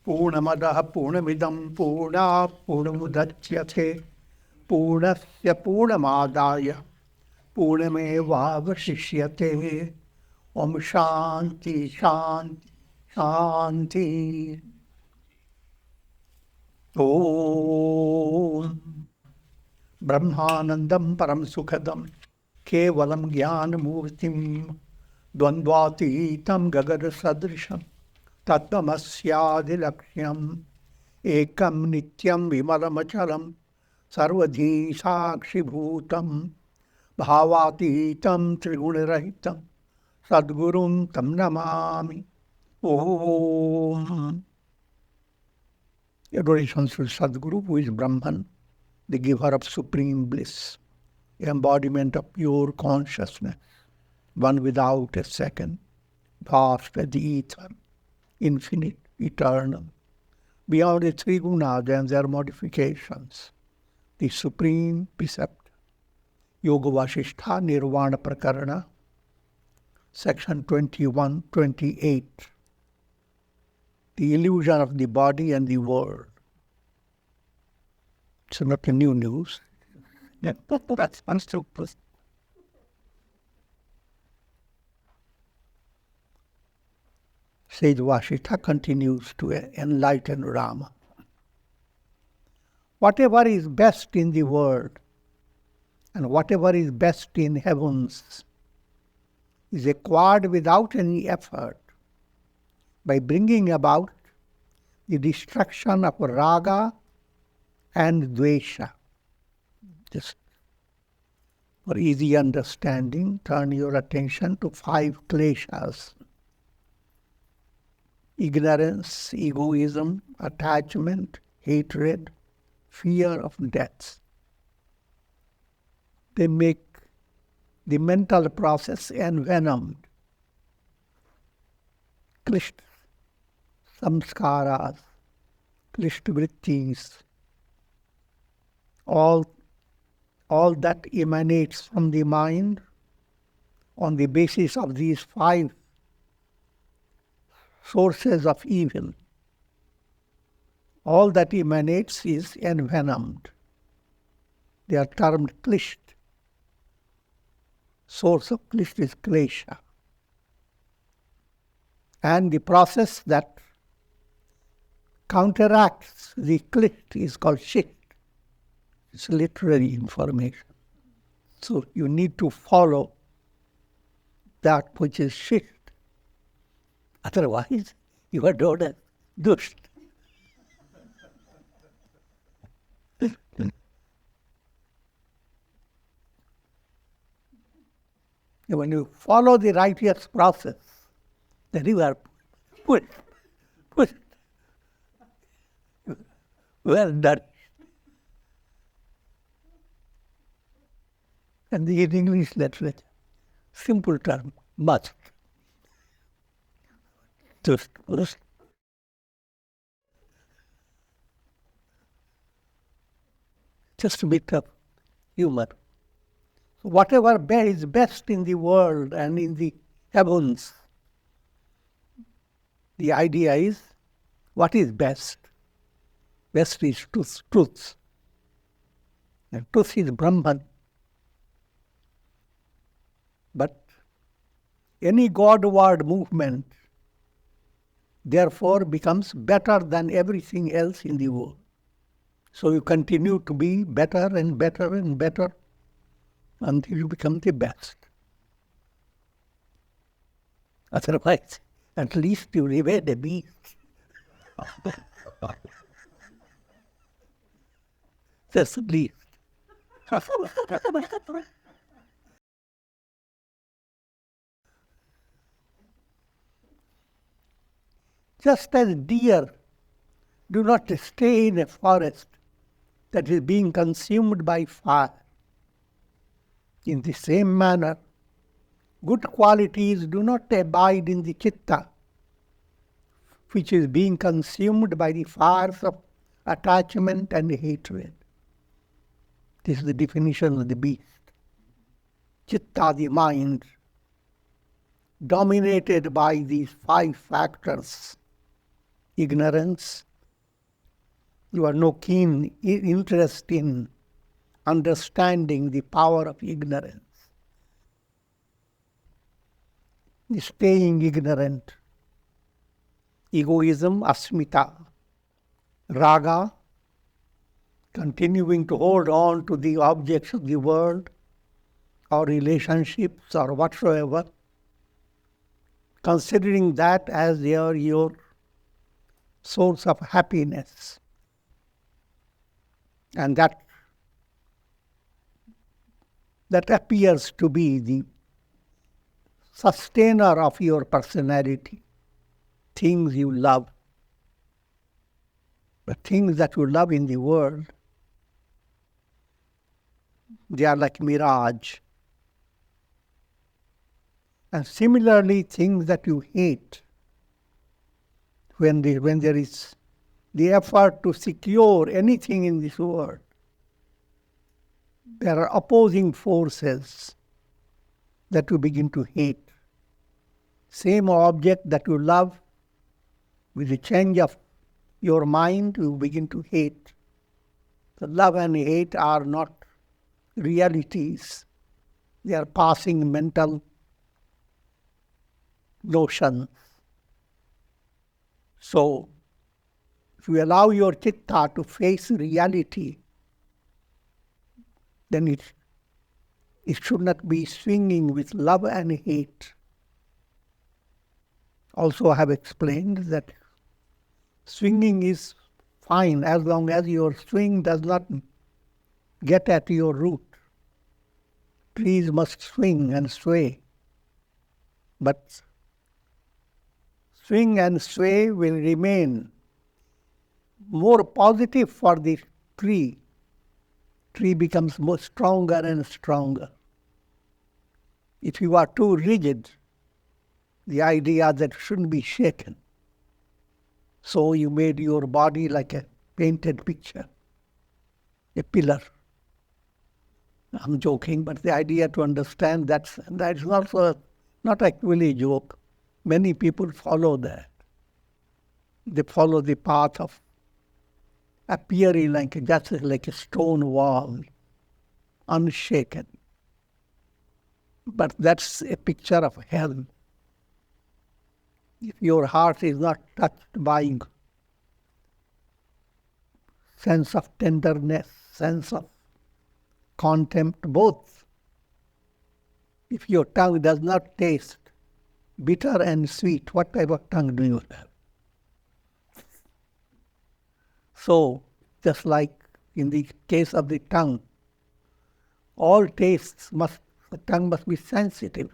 Purnamadaha Purnamidam Purna Purnamudachyate Purnasya Purnamadaya Purnameva Vasishyate. Om Shanti Shanti Shanti. Om Brahmanandam Param Sukhadam Kevalam Jnanamurtim Dvandvatitam Gagara Sadrisham Tattvamasyaadilaksham Ekam Nityam Vimalamachalam Sarvadhi Sakshi Bhutam Bhavatitam Trigunarahitam Sadgurum Tam Namami. Om. Adorations to Sadguru, who is Brahman, the giver of supreme bliss, embodiment of pure consciousness, one without a second, vast as the ether, infinite, eternal, beyond the three gunas and their modifications, the supreme precept, Yoga Vasistha Nirvana Prakarana, section 21-28. The illusion of the body and the world. It's not a new news. Yeah, that's unstruck. Sage Vasistha continues to enlighten Rama. Whatever is best in the world and whatever is best in heavens is acquired without any effort by bringing about the destruction of Raga and Dvesha. Just for easy understanding, turn your attention to 5 Kleshas. Ignorance, egoism, attachment, hatred, fear of death. They make the mental process envenomed. Klishta samskaras, klishta vrittis, all that emanates from the mind on the basis of these 5 sources of evil. All that emanates is envenomed. They are termed klishta. Source of klishta is klesha. And the process that counteracts the klishta is called shit. It's literary information. So you need to follow that which is shit. Otherwise, you are known as dusht. When you follow the righteous process, then you are put. Well done. And the in English literature, simple term, must. Just a bit of humor. So whatever is best in the world and in the heavens, the idea is, what is best? Best is truth. And truth is Brahman. But any Godward movement, therefore, becomes better than everything else in the world. So you continue to be better and better and better until you become the best. Otherwise, at least you remain a beast. That's the least. Just as deer do not stay in a forest that is being consumed by fire, in the same manner, good qualities do not abide in the chitta, which is being consumed by the fires of attachment and hatred. This is the definition of the beast. Chitta, the mind, dominated by these 5 factors, ignorance. You have no keen interest in understanding the power of ignorance. Staying ignorant. Egoism, asmita. Raga, continuing to hold on to the objects of the world or relationships or whatsoever, considering that as your source of happiness. And that appears to be the sustainer of your personality, things you love. The things that you love in the world, they are like mirage. And similarly, things that you hate, when there is the effort to secure anything in this world, there are opposing forces that you begin to hate. Same object that you love, with the change of your mind, you begin to hate. So love and hate are not realities. They are passing mental notions. So, if you allow your chitta to face reality, then it should not be swinging with love and hate. Also, I have explained that swinging is fine as long as your swing does not get at your root. Trees must swing and sway. But swing and sway will remain more positive for the tree. Tree becomes more stronger and stronger. If you are too rigid, the idea that shouldn't be shaken. So you made your body like a painted picture, a pillar. I'm joking, but the idea to understand that's not actually a joke. Many people follow that. They follow the path of appearing just like a stone wall, unshaken. But that's a picture of hell. If your heart is not touched by sense of tenderness, sense of contempt, both. If your tongue does not taste bitter and sweet, what type of tongue do you have? So, just like in the case of the tongue, all tastes the tongue must be sensitive,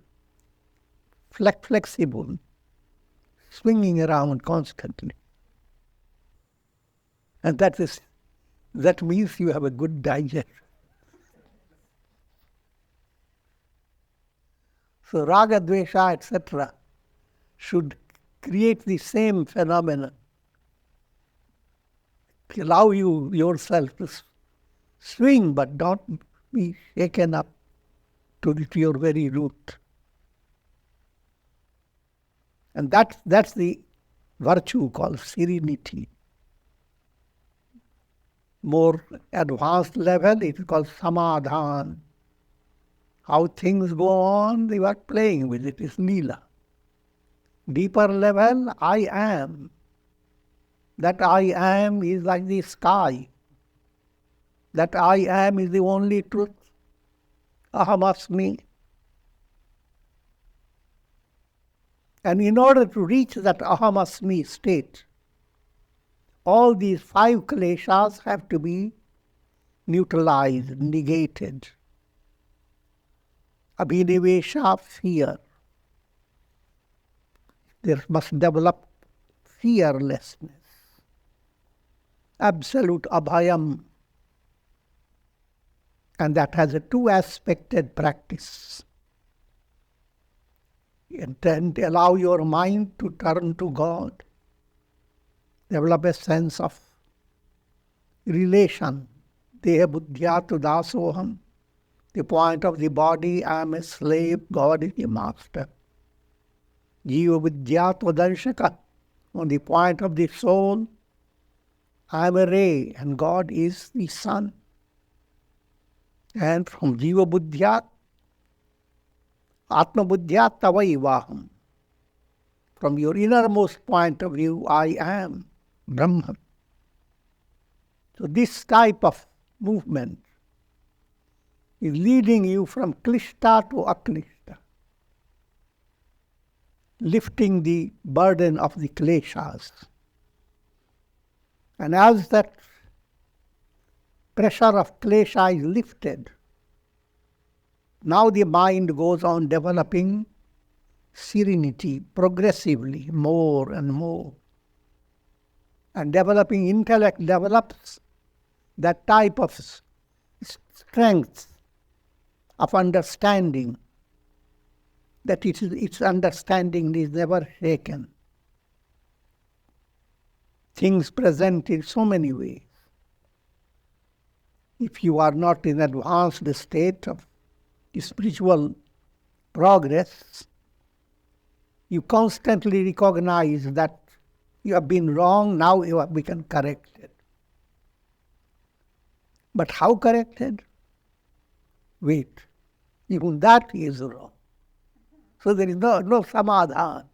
flexible, swinging around constantly. And that means you have a good digestion. So Raga, Dvesha, etc. should create the same phenomenon. Allow yourself to swing, but don't be shaken up to your very root. And that's the virtue called serenity. More advanced level, it is called Samadhan. How things go on, they are playing with it. It's Leela. Deeper level, I am. That I am is like the sky. That I am is the only truth. Ahamasmi. And in order to reach that Ahamasmi state, all these 5 Kleshas have to be neutralized, negated. Abhinivesha, fear. There must develop fearlessness. Absolute abhayam. And that has a 2-aspected practice. And then allow your mind to turn to God. Develop a sense of relation. Deha buddhya tu dasoham. The point of the body, I am a slave, God is the master. Jiva vidya tu darshaka. On the point of the soul, I am a ray and God is the sun. And from Jiva Buddhyat, Atma Buddhyat Tavaivaham. From your innermost point of view, I am Brahman. So this type of movement is leading you from klishta to aklishta, lifting the burden of the kleshas. And as that pressure of klesha is lifted, now the mind goes on developing serenity progressively, more and more. And developing intellect develops that type of strength of understanding, that its understanding is never shaken. Things present in so many ways. If you are not in advanced state of spiritual progress, you constantly recognize that you have been wrong, now we can correct it. But how corrected? Wait, even that is wrong. So there is no samadhan.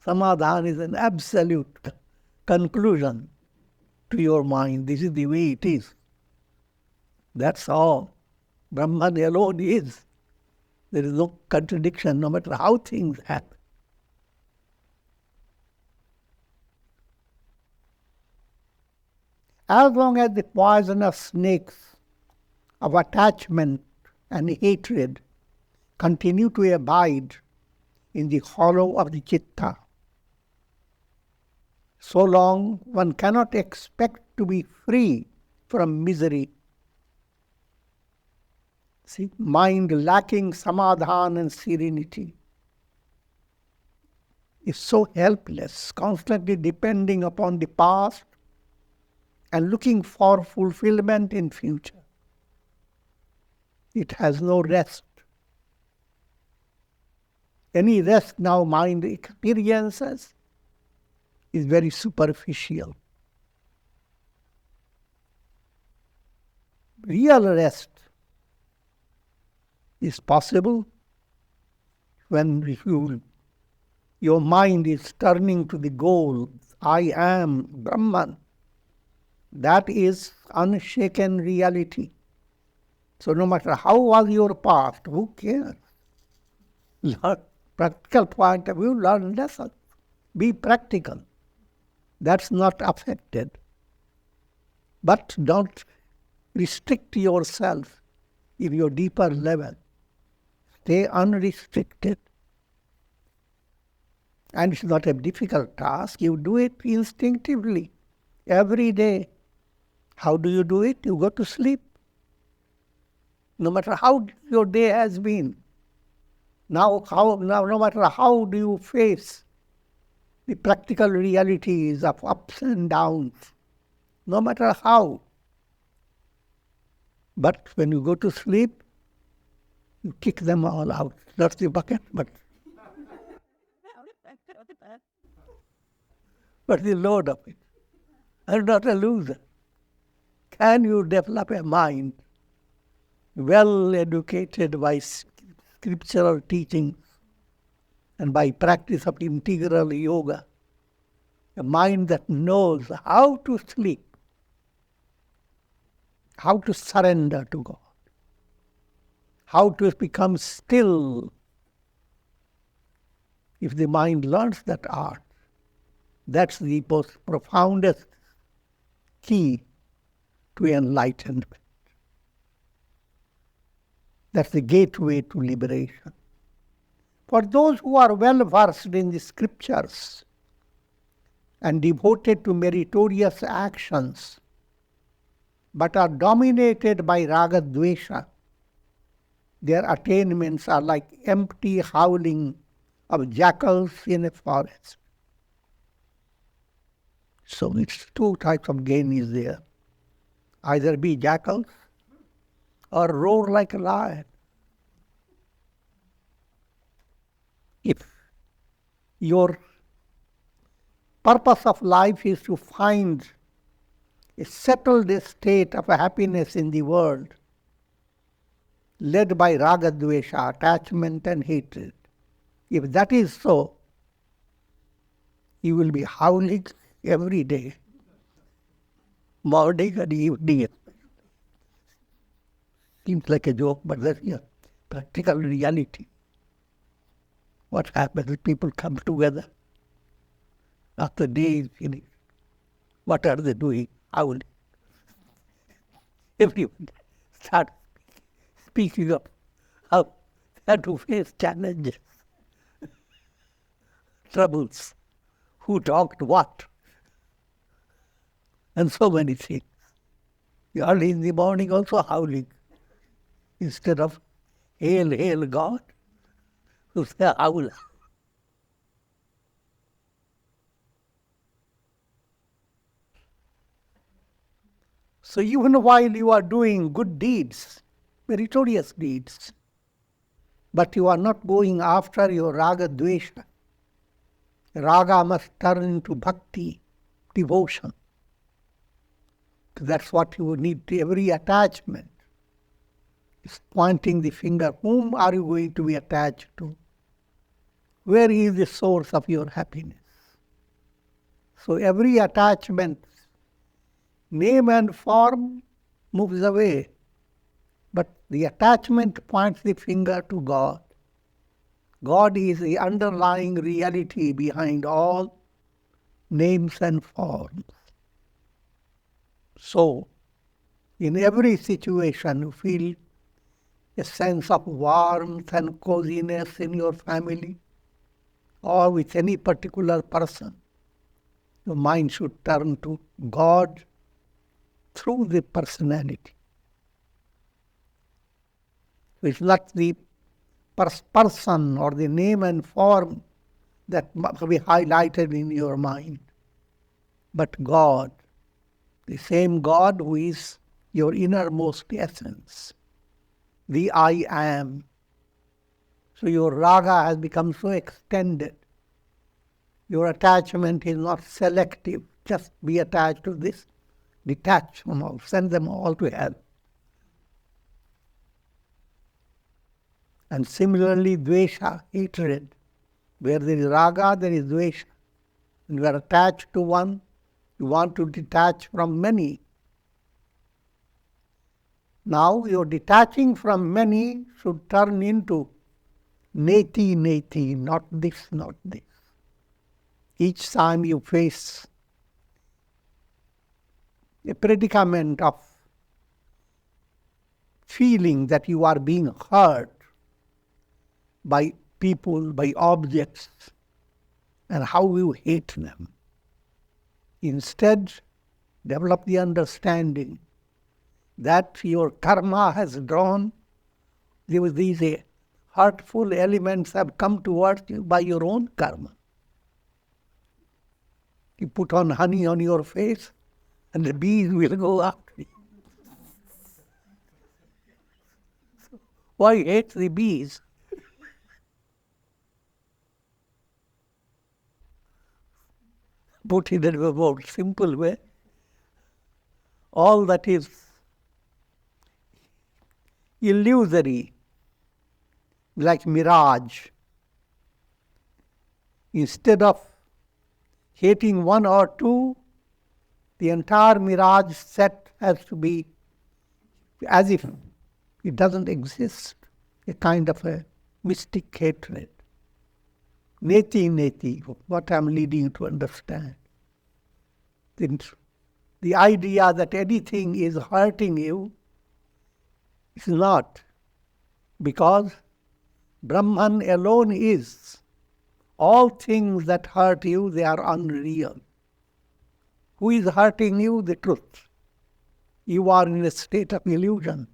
Samadhan is an absolute conclusion to your mind. This is the way it is. That's all. Brahman alone is. There is no contradiction, no matter how things happen. As long as the poisonous snakes of attachment and hatred continue to abide in the hollow of the chitta, so long one cannot expect to be free from misery. See, mind lacking samadhan and serenity is so helpless, constantly depending upon the past and looking for fulfillment in future. It has no rest. Any rest now mind experiences is very superficial. Real rest is possible when your mind is turning to the goal, I am Brahman. That is unshaken reality. So no matter how was your past, who cares? Learn, practical point of view, learn lessons. Be practical. That's not affected. But don't restrict yourself in your deeper level. Stay unrestricted. And it's not a difficult task. You do it instinctively, every day. How do you do it? You go to sleep. No matter how your day has been. Now no matter how do you face the practical realities of ups and downs. No matter how. But when you go to sleep, you kick them all out. Not the bucket, but the load of it. I'm not a loser. Can you develop a mind well educated by scriptural teachings and by practice of integral yoga, a mind that knows how to sleep, how to surrender to God, how to become still? If the mind learns that art, that's the most profoundest key to enlightenment. That's the gateway to liberation. For those who are well versed in the scriptures and devoted to meritorious actions, but are dominated by Raga Dvesha, their attainments are like empty howling of jackals in a forest. So it's two types of gain is there. Either be jackals or roar like a lion. If your purpose of life is to find a settled state of happiness in the world, led by Raga Dvesha, attachment and hatred. If that is so, you will be howling every day, morning and evening. Seems like a joke, but that's a practical reality. What happens? People come together after day is finished. What are they doing? Howling. Everyone starts speaking of how they have to face challenges, troubles, who talked what, and so many things. Early in the morning also howling. Instead of hail, hail God, you say howl. So even while you are doing good deeds, meritorious deeds, but you are not going after your Raga Dvesha. Raga must turn into bhakti, devotion. That's what you need. Every attachment is pointing the finger. Whom are you going to be attached to? Where is the source of your happiness? So every attachment, name and form, moves away. But the attachment points the finger to God. God is the underlying reality behind all names and forms. So, in every situation, you feel a sense of warmth and coziness in your family or with any particular person. Your mind should turn to God through the personality. It's not the person or the name and form that must be highlighted in your mind, but God, the same God who is your innermost essence, the I am. So your raga has become so extended. Your attachment is not selective. Just be attached to this, detach from all, send them all to hell. And similarly, dvesha, hatred. Where there is raga, there is dvesha. When you are attached to one, you want to detach from many. Now your detaching from many should turn into neti, neti, not this, not this. Each time you face a predicament of feeling that you are being hurt by people, by objects, and how you hate them. Instead, develop the understanding that your karma has drawn, these hurtful elements have come towards you by your own karma. You put on honey on your face, and the bees will go after you. Why hate the bees? Put it in a more simple way. All that is illusory, like mirage. Instead of hating one or two, the entire mirage set has to be as if it doesn't exist, a kind of a mystic hatred. Neti, neti, what I'm leading you to understand. The idea that anything is hurting you is not, because Brahman alone is. All things that hurt you, they are unreal. Who is hurting you? The truth. You are in a state of illusion.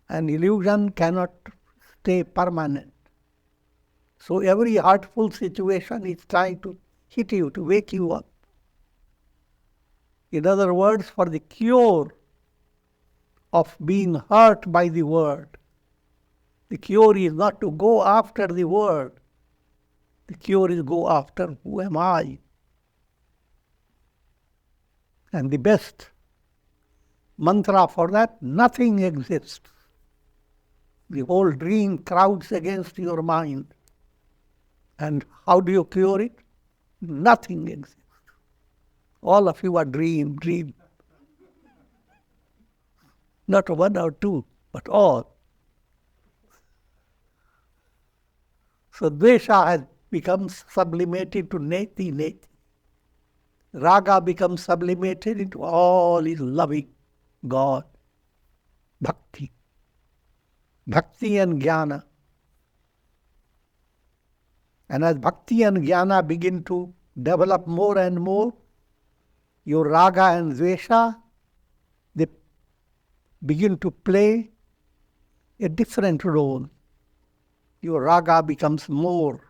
And illusion cannot stay permanent. So every hurtful situation is trying to hit you, to wake you up. In other words, for the cure of being hurt by the word, the cure is not to go after the word. The cure is go after who am I? And the best mantra for that, nothing exists. The whole dream crowds against your mind. And how do you cure it? Nothing exists. All of you are dream. Not one or two, but all. So Dvesha has become sublimated to neti. Raga becomes sublimated into all is loving God. Bhakti. Bhakti and jnana. And as bhakti and jnana begin to develop more and more, your raga and dvesha, they begin to play a different role. Your raga becomes more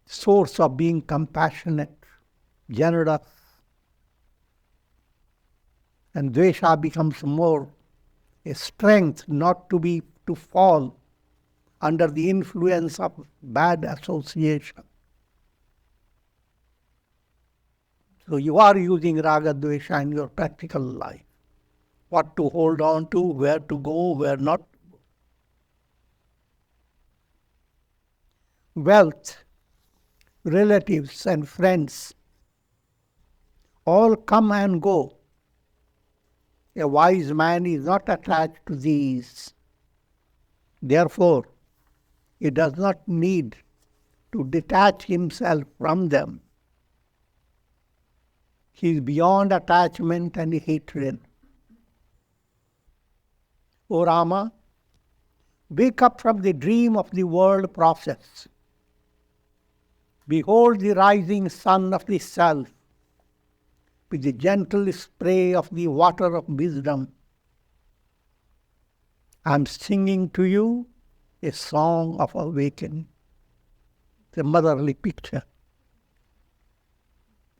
source of being compassionate, generous, and dvesha becomes more a strength not to fall under the influence of bad association. So you are using raga dvesha in your practical life. What to hold on to, where to go, where not. Wealth, relatives and friends all come and go. A wise man is not attached to these. Therefore, he does not need to detach himself from them. He is beyond attachment and hatred. O Rama, wake up from the dream of the world process. Behold the rising sun of the self with the gentle spray of the water of wisdom. I am singing to you a song of awakening. It's a motherly picture.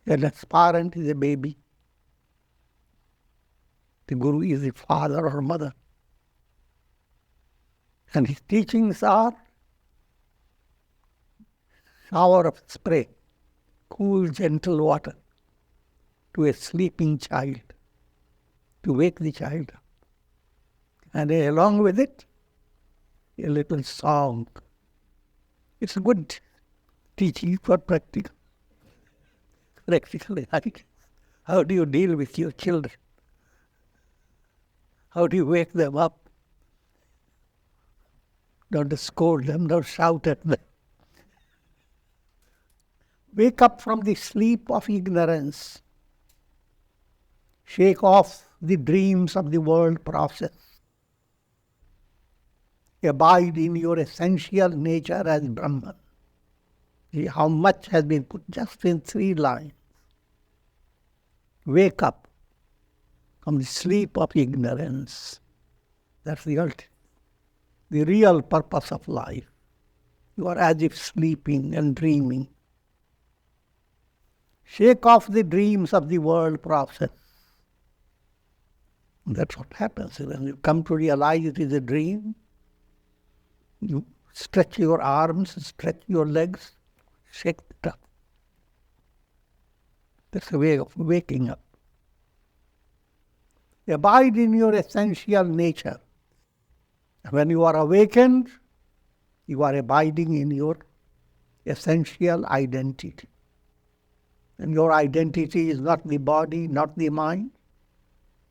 An aspirant is a baby. The Guru is the father or mother. And his teachings are shower of spray, cool, gentle water to a sleeping child, to wake the child up. And along with it, a little song. It's a good teaching for practical life. How do you deal with your children? How do you wake them up? Don't scold them, don't shout at them. Wake up from the sleep of ignorance. Shake off the dreams of the world process. Abide in your essential nature as Brahman. See how much has been put just in 3 lines. Wake up from the sleep of ignorance. That's the real purpose of life. You are as if sleeping and dreaming. Shake off the dreams of the world process. That's what happens. When you come to realize it is a dream, you stretch your arms, stretch your legs, shake it up. That's a way of waking up. Abide in your essential nature. When you are awakened, you are abiding in your essential identity. And your identity is not the body, not the mind.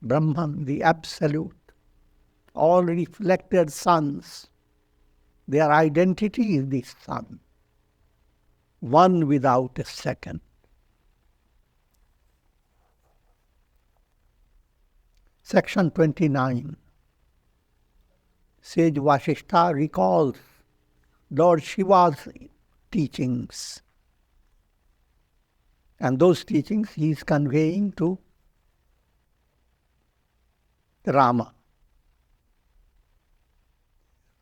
Brahman, the Absolute, all reflected suns. Their identity is the sun, one without a second. Section 29. Sage Vasistha recalls Lord Shiva's teachings. And those teachings he is conveying to Rama.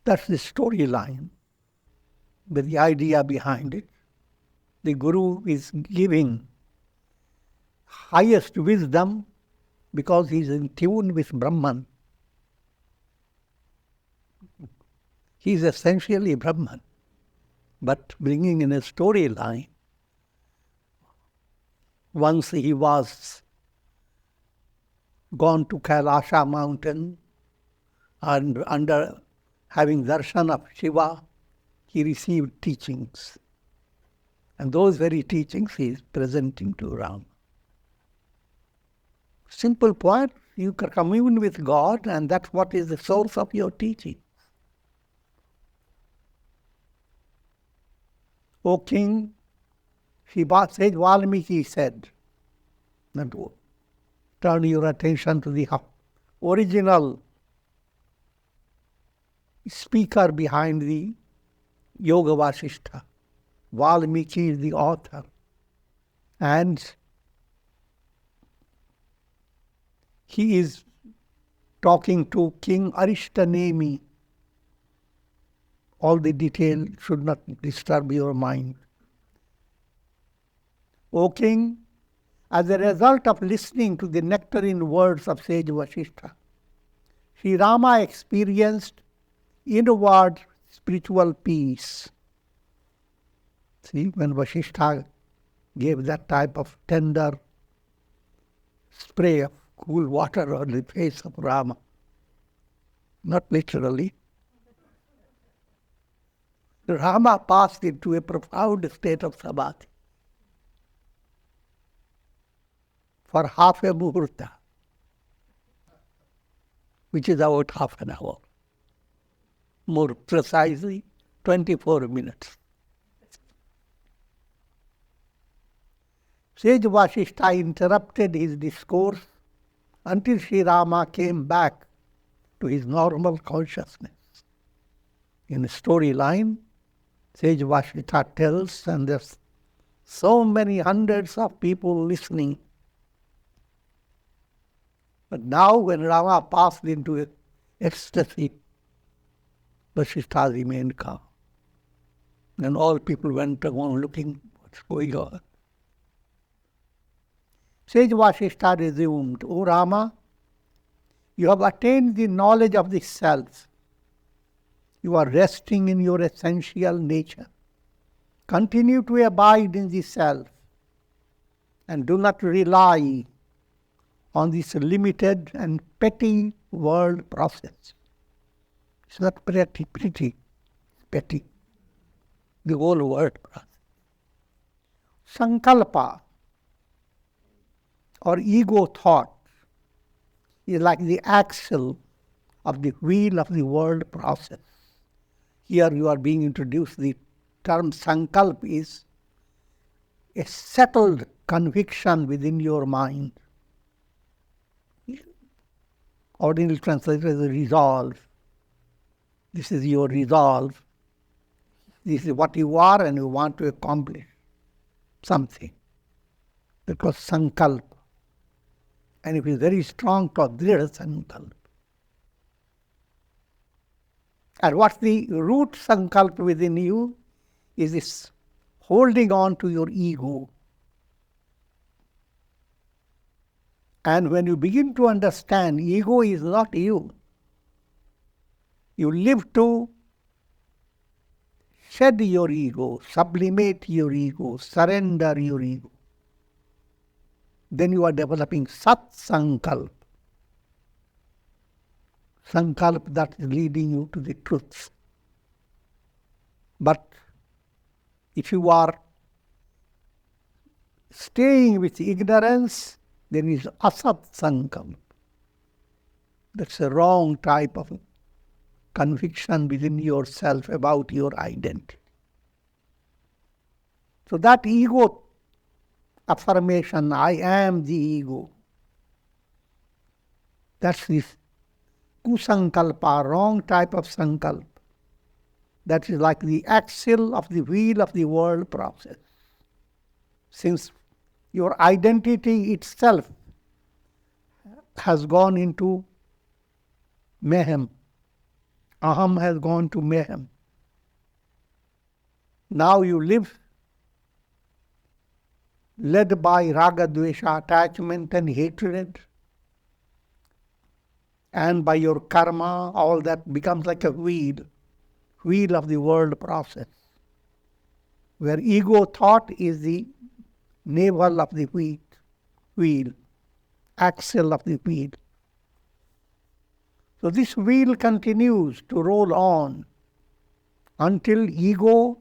That's the storyline, with the idea behind it. The Guru is giving highest wisdom because he is in tune with Brahman. He is essentially Brahman, but bringing in a storyline Once he was gone to Kailasha mountain, and under having darshan of Shiva, he received teachings. And those very teachings he is presenting to Rama. Simple point, you can commune with God, and that's what is the source of your teaching. O king, Sage Valmiki said, turn your attention to the original speaker behind the Yoga Vasistha. Valmiki is the author. And he is talking to King Arishtanemi. All the detail should not disturb your mind. O king, as a result of listening to the nectarine words of Sage Vasistha, Sri Rama experienced inward spiritual peace. See, when Vasistha gave that type of tender spray of cool water on the face of Rama, not literally, Rama passed into a profound state of samadhi for half a muhurta, which is about half an hour. More precisely, 24 minutes. Sage Vasistha interrupted his discourse until Sri Rama came back to his normal consciousness. In the storyline, Sage Vasistha tells, and there's so many hundreds of people listening. But now when Rama passed into ecstasy, Vasistha remained calm. And all people went on looking what's going on. Sage Vasistha resumed, O Rama, you have attained the knowledge of the self. You are resting in your essential nature. Continue to abide in the self and do not rely on this limited and petty world process. It's not pretty, petty. The whole world process. Sankalpa, or ego thought, is like the axle of the wheel of the world process. Here you are being introduced, the term sankalp is a settled conviction within your mind. Ordinarily translated as a resolve. This is your resolve. This is what you are and you want to accomplish something. That was sankalp. And if it is very strong, tadrida sankalp. And what's the root sankalp within you is this holding on to your ego. And when you begin to understand ego is not you, you live to shed your ego, sublimate your ego, surrender your ego. Then you are developing Sat Sankalp. Sankalp that is leading you to the truth. But if you are staying with ignorance, there is Asat Sankalp. That's a wrong type of conviction within yourself about your identity. So that ego affirmation, I am the ego, that's this kusankalpa, wrong type of sankalp. That is like the axle of the wheel of the world process. Since your identity itself has gone into mayhem, aham has gone to mayhem. Now you live led by raga, dvesha, attachment and hatred, and by your karma, all that becomes like a wheel of the world process, where ego thought is the navel of the wheat. wheel, axle of the wheel. So this wheel continues to roll on until ego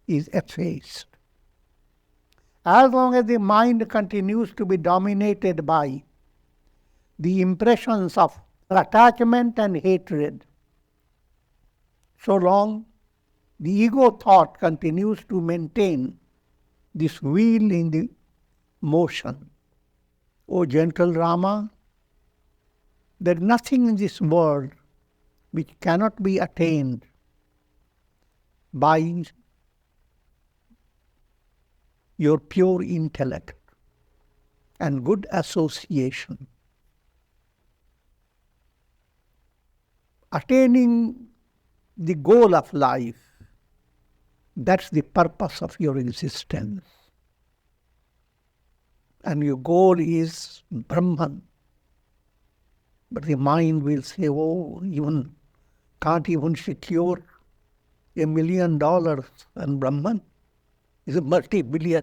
is effaced. As long as the mind continues to be dominated by the impressions of attachment and hatred, so long the ego thought continues to maintain this wheel in the motion. O gentle Rama, there is nothing in this world which cannot be attained by your pure intellect and good association. Attaining the goal of life, that's the purpose of your existence. And your goal is Brahman. But the mind will say, oh, can't even secure $1 million, and Brahman is a multi-billion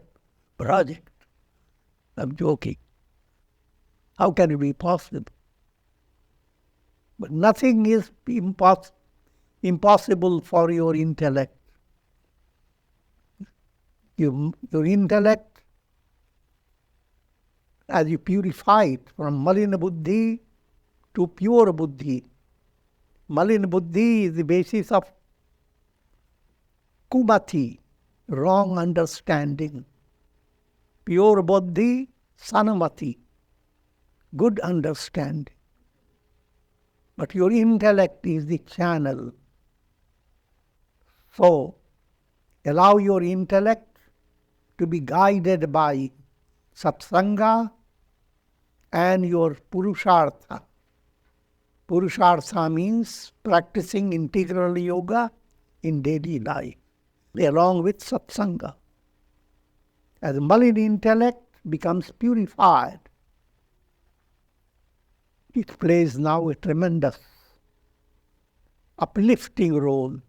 project. I'm joking. How can it be possible? But nothing is impossible for your intellect. Your intellect, as you purify it from malina buddhi to pure buddhi. Malina buddhi is the basis of kumati, wrong understanding. Pure buddhi, sanamati, good understanding. But your intellect is the channel. So, allow your intellect to be guided by satsanga and your purushartha. Purushartha means practicing integral yoga in daily life, along with satsanga. As malin intellect becomes purified, it plays now a tremendous uplifting role.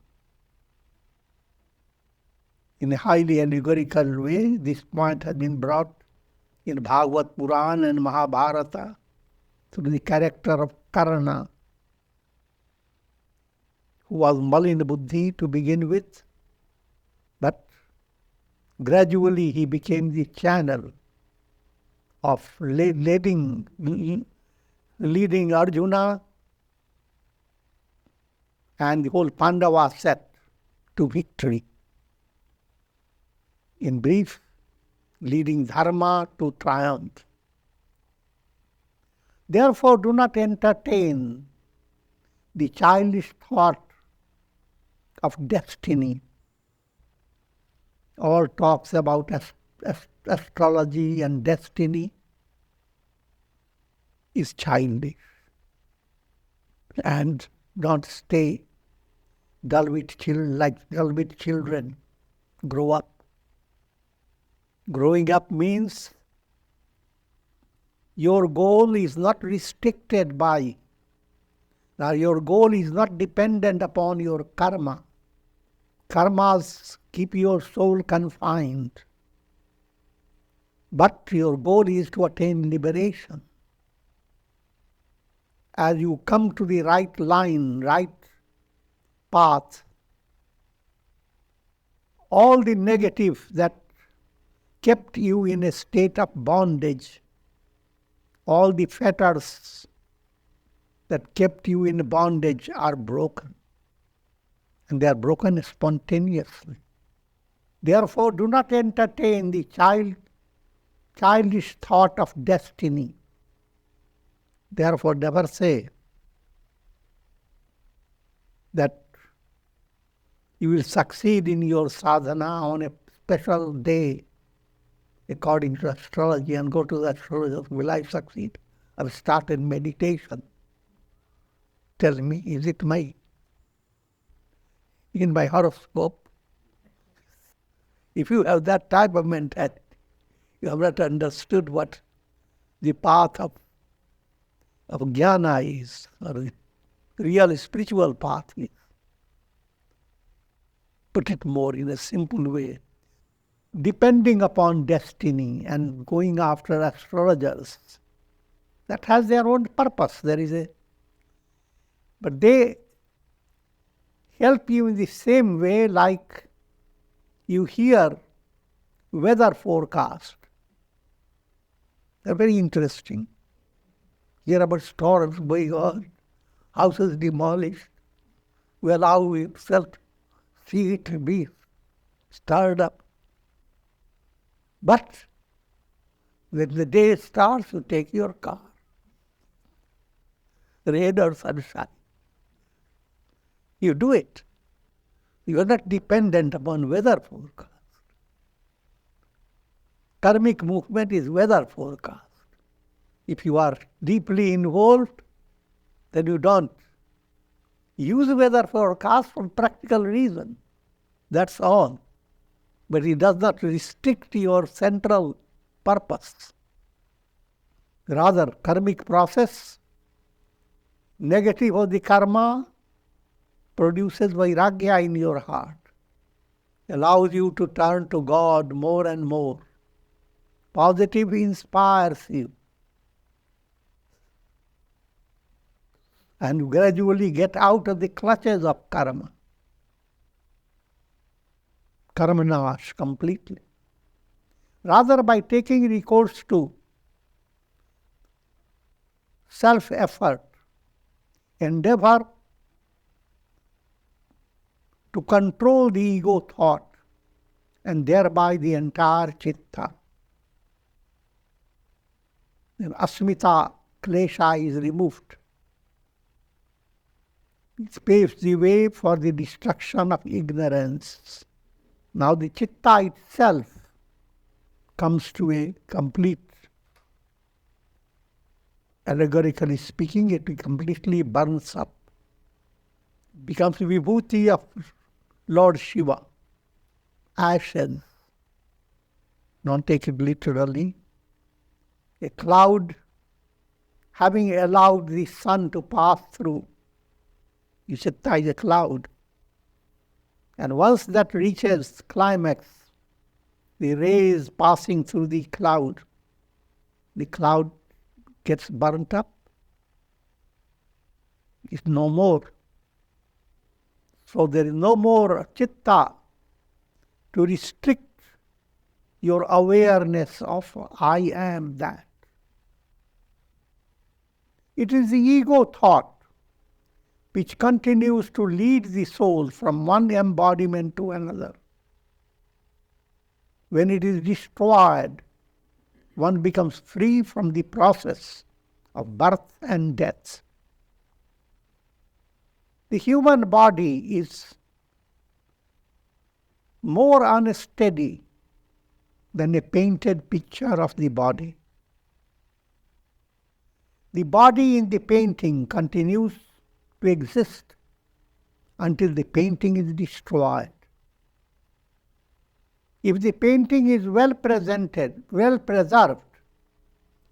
In a highly allegorical way, this point has been brought in Bhagavad Puran and Mahabharata through the character of Karna, who was malin buddhi to begin with, but gradually he became the channel of leading Arjuna and the whole Pandava set to victory. In brief, leading Dharma to triumph. Therefore, do not entertain the childish thought of destiny. All talks about astrology and destiny is childish. And don't stay dull with children. Grow up. Growing up means your goal is not restricted by, your goal is not dependent upon your karma. Karmas keep your soul confined. But your goal is to attain liberation. As you come to the right line, right path, all the negative that kept you in a state of bondage, all the fetters that kept you in bondage are broken. And they are broken spontaneously. Therefore, do not entertain the childish thought of destiny. Therefore, never say that you will succeed in your sadhana on a special day according to astrology, and go to the astrologer. Will I succeed? I've started meditation. Tell me, is it in my horoscope? If you have that type of mentality, you have not understood what the path of jnana is, or the real spiritual path is. Put it more in a simple way. depending upon destiny and going after astrologers. That has their own purpose. But they help you in the same way like you hear weather forecast. They're very interesting. Hear about storms going on, houses demolished. We allow ourselves to see it be stirred up. But when the day starts, you take your car. Rain or sunshine. You do it. You are not dependent upon weather forecast. Karmic movement is weather forecast. If you are deeply involved, then you don't use weather forecast for practical reason. That's all. But it does not restrict your central purpose. Rather, karmic process, negative of the karma, produces vairagya in your heart, allows you to turn to God more and more. Positive inspires you. And you gradually get out of the clutches of karma. Karma nash completely. Rather, by taking recourse to self-effort, endeavor to control the ego thought and thereby the entire chitta. Then asmita klesha is removed. It paves the way for the destruction of ignorance. Now the chitta itself comes to a complete, allegorically speaking, it completely burns up. Becomes the vibhuti of Lord Shiva. Ashes. Don't take it literally. A cloud having allowed the sun to pass through. The chitta is a cloud. And once that reaches climax, the rays passing through the cloud gets burnt up. It's no more. So there is no more chitta to restrict your awareness of I am that. It is the ego thought which continues to lead the soul from one embodiment to another. When it is destroyed, one becomes free from the process of birth and death. The human body is more unsteady than a painted picture of the body. The body in the painting continues to exist until the painting is destroyed. If the painting is well presented, well preserved,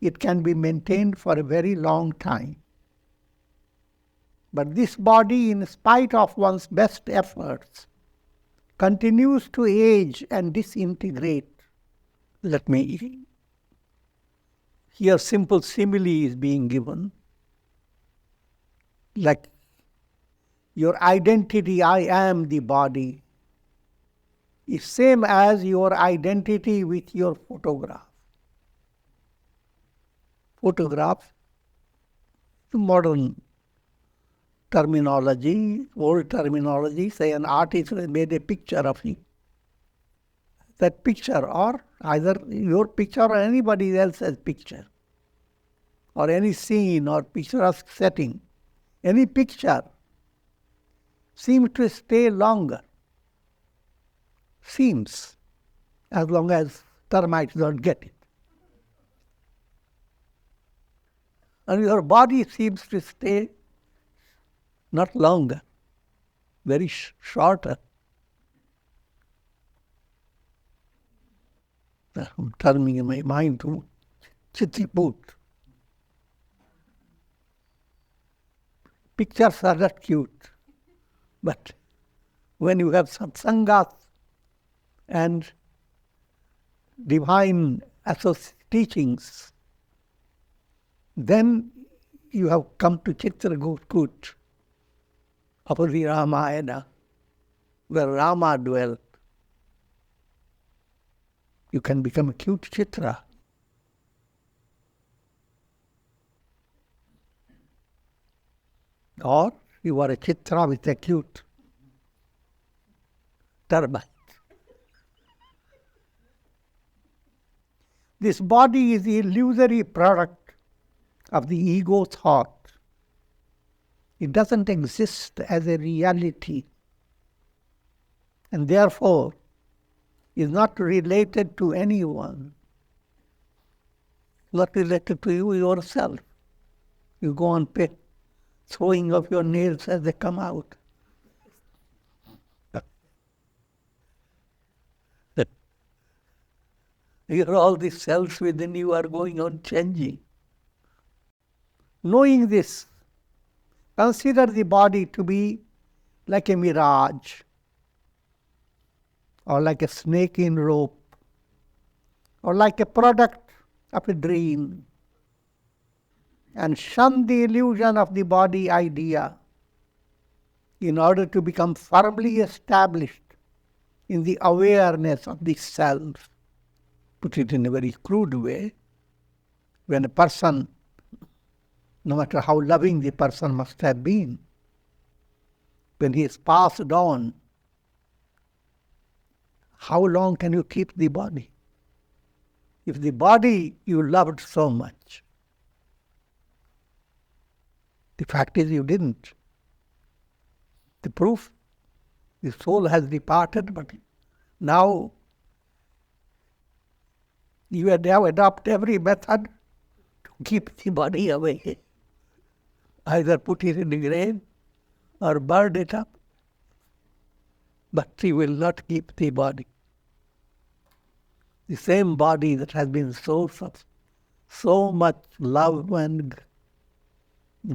it can be maintained for a very long time. But this body, in spite of one's best efforts, continues to age and disintegrate. Let me here simple simile is being given. Like your identity, I am the body, is same as your identity with your photograph. Photograph, modern terminology, old terminology, say an artist made a picture of you. That picture, or either your picture or anybody else's picture, or any scene or picturesque setting, any picture seems to stay longer. Seems, as long as termites don't get it. And your body seems to stay not longer, very shorter. I'm turning in my mind to Chitriput. Pictures are not cute, but when you have satsangas and divine teachings, then you have come to Chitragut of the Ramayana, where Rama dwelt. You can become a cute Chitra. Or you are a Chitra with a cute turban. This body is the illusory product of the ego thought. It doesn't exist as a reality, and therefore is not related to anyone, not related to you yourself. You go on throwing off your nails as they come out. All the cells within you are going on changing. Knowing this, consider the body to be like a mirage, or like a snake in rope, or like a product of a dream, and shun the illusion of the body idea in order to become firmly established in the awareness of the self. Put it in a very crude way, when a person, no matter how loving the person must have been, when he is passed on, how long can you keep the body? If the body you loved so much, the fact is you didn't. The proof, the soul has departed, but now you now adopt every method to keep the body away. Either put it in the grave or burn it up, but you will not keep the body. The same body that has been source of so much love and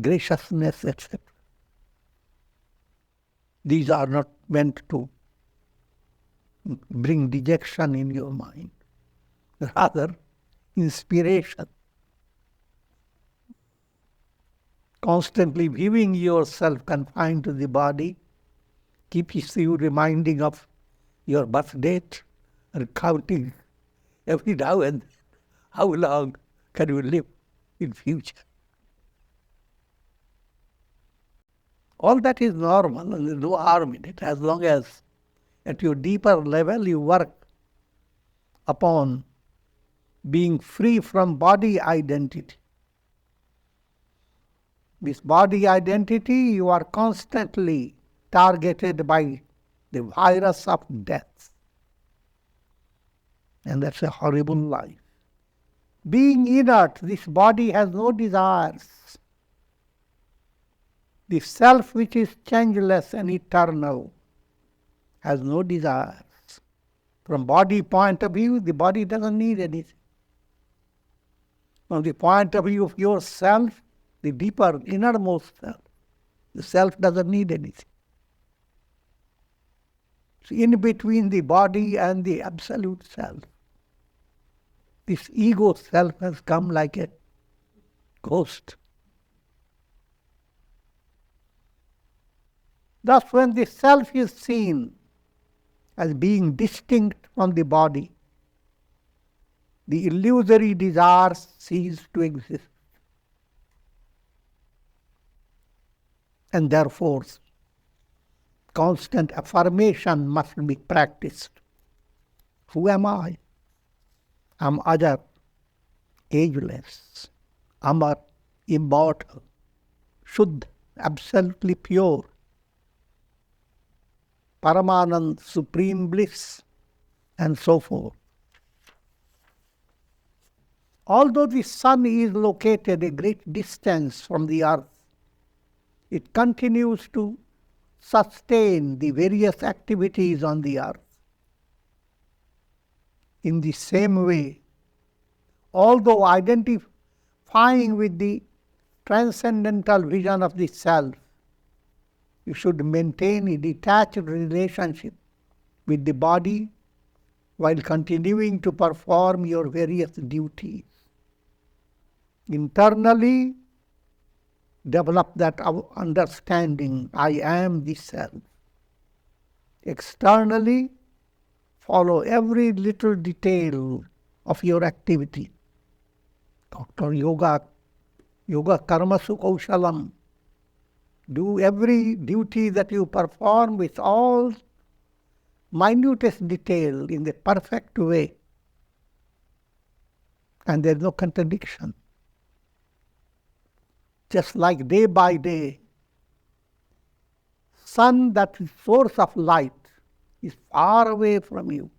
graciousness, etc. These are not meant to bring dejection in your mind, rather inspiration. Constantly viewing yourself confined to the body keeps you reminding of your birth date and counting every now and then how long can you live in future. All that is normal and there is no harm in it, as long as at your deeper level you work upon being free from body identity. This body identity, you are constantly targeted by the virus of death. And that's a horrible life. Being inert, this body has no desires. The self which is changeless and eternal has no desires. From body point of view, the body doesn't need anything. From the point of view of yourself, the deeper, innermost self, the self doesn't need anything. It's in between the body and the absolute self. This ego self has come like a ghost. Thus, when the self is seen as being distinct from the body, the illusory desires cease to exist. And therefore, constant affirmation must be practiced. Who am I? I am Ajar, ageless, Amar, immortal, Shuddha, absolutely pure, Paramanand, supreme bliss, and so forth. Although the sun is located a great distance from the earth, it continues to sustain the various activities on the earth. In the same way, although identifying with the transcendental vision of the self, you should maintain a detached relationship with the body while continuing to perform your various duties. Internally, develop that understanding, I am the self. Externally, follow every little detail of your activity. Dr. Yoga karmasu kaushalam. Do every duty that you perform with all minutest detail in the perfect way. And there is no contradiction. Just like day by day, sun, that is source of light, is far away from you.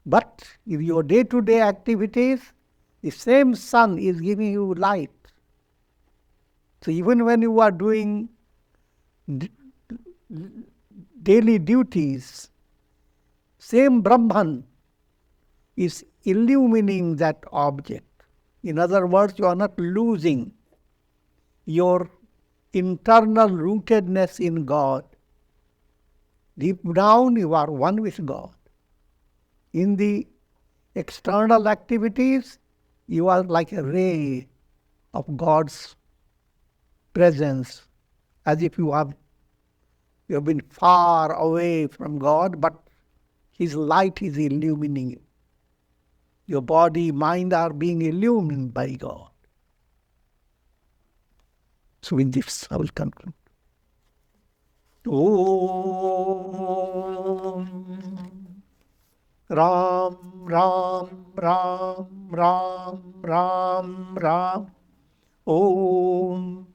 But in your day-to-day activities, the same sun is giving you light. So even when you are doing daily duties, same Brahman is illumining that object. In other words, you are not losing your internal rootedness in God. Deep down, you are one with God. In the external activities, you are like a ray of God's presence, as if you have been far away from God, but His light is illumining you. Your body, mind are being illumined by God. So with this, I will conclude. Om Ram Ram Ram Ram Ram Ram Om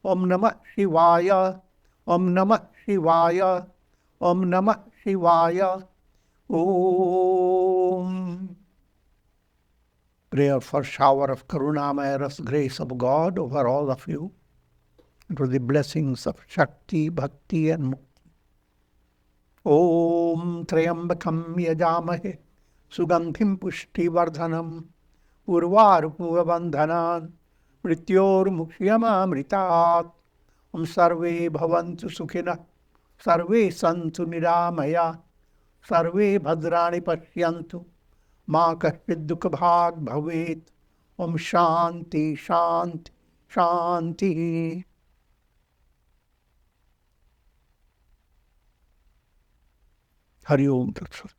Om Namah Shivaya Om Namah Shivaya Om Namah Shivaya Om. Prayer for shower of Karunamaya Ras grace of God over all of you, and for the blessings of Shakti, Bhakti and Mukti. Om Trayambakam Yajamahe Sugandhim Pushti Vardhanam Urvarupuva Bandhanan Mrityor Mukhyama Mritat. Om Sarve Bhavantu Sukhina Sarve Santu Niramaya Sarve Bhadrani Pashyantu Ma Kaschid Dukha Bhag Bhavet. Om Shanti Shanti Shanti. Hari Om Tat Sat.